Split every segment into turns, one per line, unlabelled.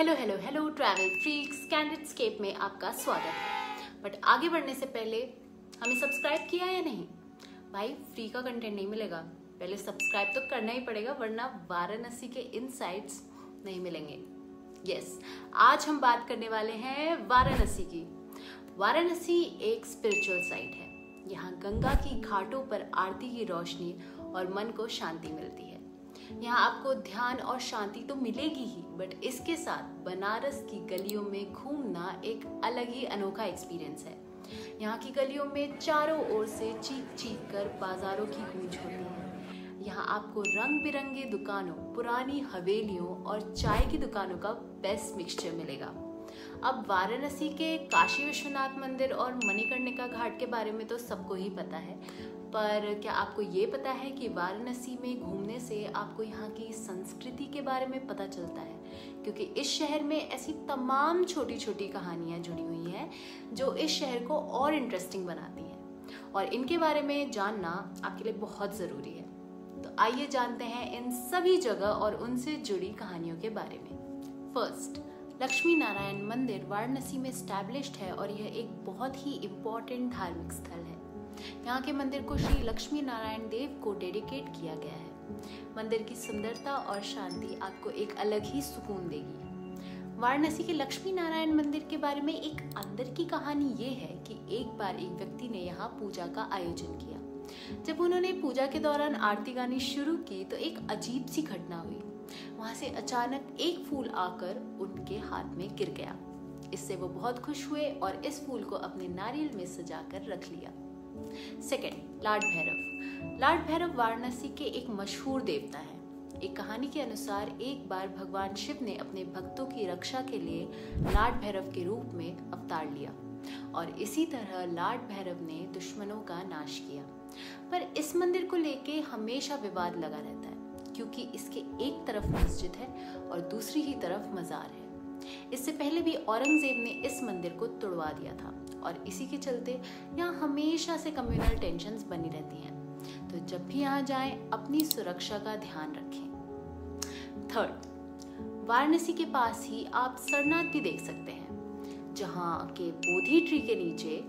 Hello hello hello travel freaks candidatescape में आपका स्वागत है। बट आगे बढ़ने से पहले हमें सब्सक्राइब किया या नहीं? भाई फ्री का कंटेंट नहीं मिलेगा, पहले सब्सक्राइब तो करना ही पड़ेगा, वरना वाराणसी के इनसाइट्स नहीं मिलेंगे। यस, आज हम बात करने वाले हैं वाराणसी की। वाराणसी एक स्पिरिचुअल साइट है। यहाँ गंगा की घाटों पर आरती की रोशनी और मन को शांति मिलती है। यहाँ आपको ध्यान और शांति तो मिलेगी ही, बट इसके साथ बनारस की गलियों में घूमना एक अलग ही अनोखा एक्सपीरियंस है। यहाँ की गलियों में चारों ओर से चीख चीख कर बाजारों की गूंज होती है। यहाँ आपको रंग बिरंगे दुकानों, पुरानी हवेलियों और चाय की दुकानों का बेस्ट मिक्सचर मिलेगा। अब वाराणसी के काशी विश्वनाथ मंदिर और मणिकर्णिका घाट के बारे में तो सबको ही पता है, पर क्या आपको ये पता है कि वाराणसी में घूमने से आपको यहाँ की संस्कृति के बारे में पता चलता है? क्योंकि इस शहर में ऐसी तमाम छोटी छोटी कहानियाँ जुड़ी हुई हैं जो इस शहर को और इंटरेस्टिंग बनाती हैं, और इनके बारे में जानना आपके लिए बहुत ज़रूरी है। तो आइए जानते हैं इन सभी जगह और उनसे जुड़ी कहानियों के बारे में। फर्स्ट, लक्ष्मी नारायण मंदिर वाराणसी में एस्टैब्लिश्ड है और यह एक बहुत ही इम्पोर्टेंट धार्मिक स्थल है। यहाँ के मंदिर को श्री लक्ष्मी नारायण देव को डेडिकेट किया गया है। मंदिर की सुंदरता और शांति आपको एक अलग ही सुकून देगी। वाराणसी के लक्ष्मी नारायण मंदिर के बारे में एक अंदर की कहानी ये है कि एक बार एक व्यक्ति ने यहाँ पूजा का आयोजन किया। जब उन्होंने पूजा के दौरान आरती गानी शुरू की तो एक अजीब सी घटना हुई। वहां से अचानक एक फूल आकर उनके हाथ में गिर गया। इससे वो बहुत खुश हुए और इस फूल को अपने नारियल में सजाकर रख लिया। Second, Lord Bhairav. Lord Bhairav Varanasi के एक मशहूर देवता है। एक कहानी के अनुसार एक बार भगवान शिव ने अपने भक्तों की रक्षा के लिए लार्ड भैरव के रूप में अवतार लिया, और इसी तरह लार्ड भैरव ने दुश्मनों का नाश किया। पर इस मंदिर को लेके हमेशा विवाद लगा रहता है, क्योंकि इसके एक तरफ मस्जिद है और दूसरी ही तरफ मजार है। इससे पहले भी औरंगजेब ने इस मंदिर को तोड़वा दिया था, और इसी के चलते यहाँ हमेशा से कम्युनल टेंशन्स बनी रहती हैं। तो जब भी यहाँ जाएं, अपनी सुरक्षा का ध्यान रखें। थर्ड, वाराणसी के पास ही आप सरनाथ भी देख सकते हैं, जहाँ के बोधि ट्री के नीचे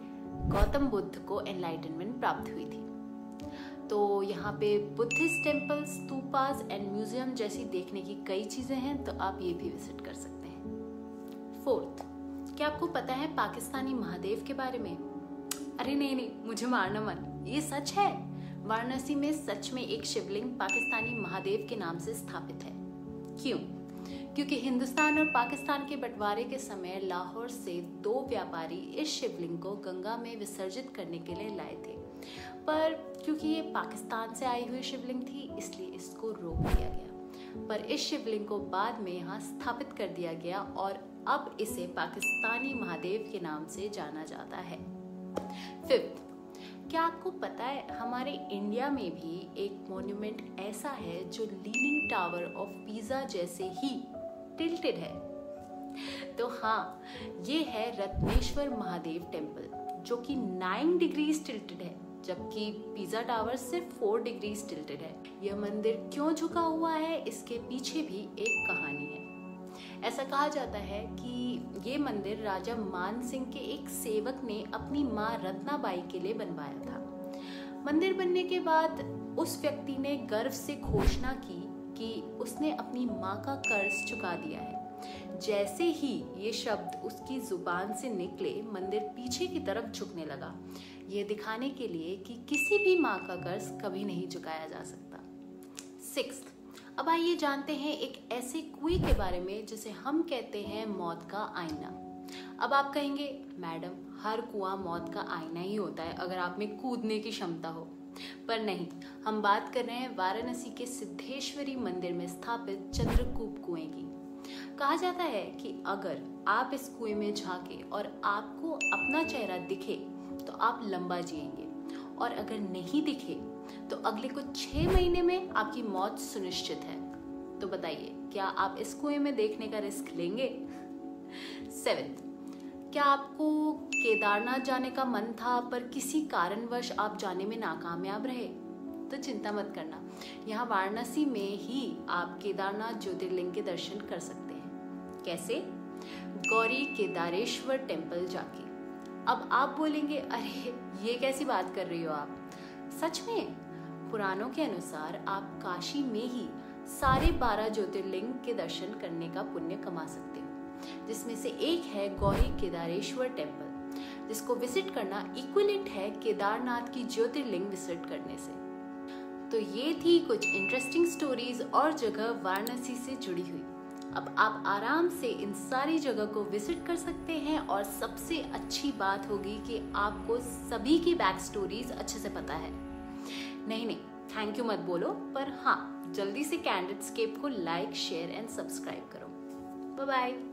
गौतम बुद्ध को एनलाइटनमेंट प्राप्त हुई थी। तो यहाँ पे Buddhist temples, stupas and museum जैसी देखने की कई चीजें हैं, तो आप ये भी विजिट कर सकते हैं। फोर्थ, क्या आपको पता है पाकिस्तानी महादेव के बारे में? अरे नहीं, मुझे मारना मत, ये सच है। वाराणसी में सच में एक शिवलिंग पाकिस्तानी महादेव के नाम से स्थापित है। क्यों? क्योंकि हिंदुस्तान और पाकिस्तान के बंटवारे के समय लाहौर से दो व्यापारी इस शिवलिंग को गंगा में विसर्जित करने के लिए लाए थे, पर क्योंकि ये पाकिस्तान से आई हुई शिवलिंग थी, इसलिए इसको रोक दिया गया। पर इस शिवलिंग को बाद में यहाँ स्थापित कर दिया गया और अब इसे पाकिस्तानी महादेव के नाम से जाना जाता है। फिफ्थ, क्या आपको पता है हमारे इंडिया में भी एक मॉन्यूमेंट ऐसा है जो लीनिंग टावर ऑफ पीसा जैसे ही टिल्टेड है? तो हाँ, ये है रत्नेश्वर महादेव टेम्पल, जो कि 9 डिग्रीज टिल्टेड है, जबकि पीसा टावर सिर्फ 4 डिग्रीज टिल्टेड है। यह मंदिर क्यों झुका हुआ है, इसके पीछे भी एक कहानी है। ऐसा कहा जाता है कि ये मंदिर राजा मान सिंह के एक सेवक ने अपनी माँ रत्नाबाई के लिए बनवाया था। मंदिर बनने के बाद उस व्यक्ति ने गर्व से घोषणा की कि उसने अपनी माँ का कर्ज चुका दिया है। जैसे ही ये शब्द उसकी जुबान से निकले, मंदिर पीछे की तरफ झुकने लगा, ये दिखाने के लिए कि किसी भी माँ का कर्ज कभी नहीं चुकाया जा सकता। सिक्स्थ, अब आइए जानते हैं एक ऐसे कुएं के बारे में जिसे हम कहते हैं मौत का आईना। अब आप कहेंगे, मैडम हर कुआं मौत का आईना ही होता है अगर आप में कूदने की क्षमता हो। पर नहीं, हम बात कर रहे हैं वाराणसी के सिद्धेश्वरी मंदिर में स्थापित चंद्रकूप कुएं की। कहा जाता है कि अगर आप इस कुएं में झांके और आपको अपना चेहरा दिखे तो आप लंबा जिएंगे, और अगर नहीं दिखे तो अगले कुछ 6 महीने में आपकी मौत सुनिश्चित है। तो बताइए, क्या आप इस कुएं में देखने का रिस्क लेंगे? 7th, क्या आपको केदारनाथ जाने का मन था पर किसी कारणवश आप जाने में नाकामयाब रहे? तो चिंता मत करना, यहाँ वाराणसी में ही आप केदारनाथ ज्योतिर्लिंग के दर्शन कर सकते हैं। कैसे? गौरी केदारेश्वर टेम्पल जाके। अब आप बोलेंगे, अरे ये कैसी बात कर रही हो आप? सच में पुराणों के अनुसार आप काशी में ही सारे 12 ज्योतिर्लिंग के दर्शन करने का पुण्य कमा सकते हो, जिसमें से एक है गौरी केदारेश्वर टेम्पल, जिसको विजिट करना इक्विवेलेंट है केदारनाथ की ज्योतिर्लिंग विजिट करने से। तो ये थी कुछ इंटरेस्टिंग स्टोरीज और जगह वाराणसी से जुड़ी हुई। अब आप आराम से इन सारी जगह को विजिट कर सकते हैं और सबसे अच्छी बात होगी कि आपको सभी की बैक स्टोरीज अच्छे से पता है। नहीं, थैंक यू मत बोलो, पर हाँ, जल्दी से कैंडिडेटस्केप को लाइक, शेयर एंड सब्सक्राइब करो। Bye bye.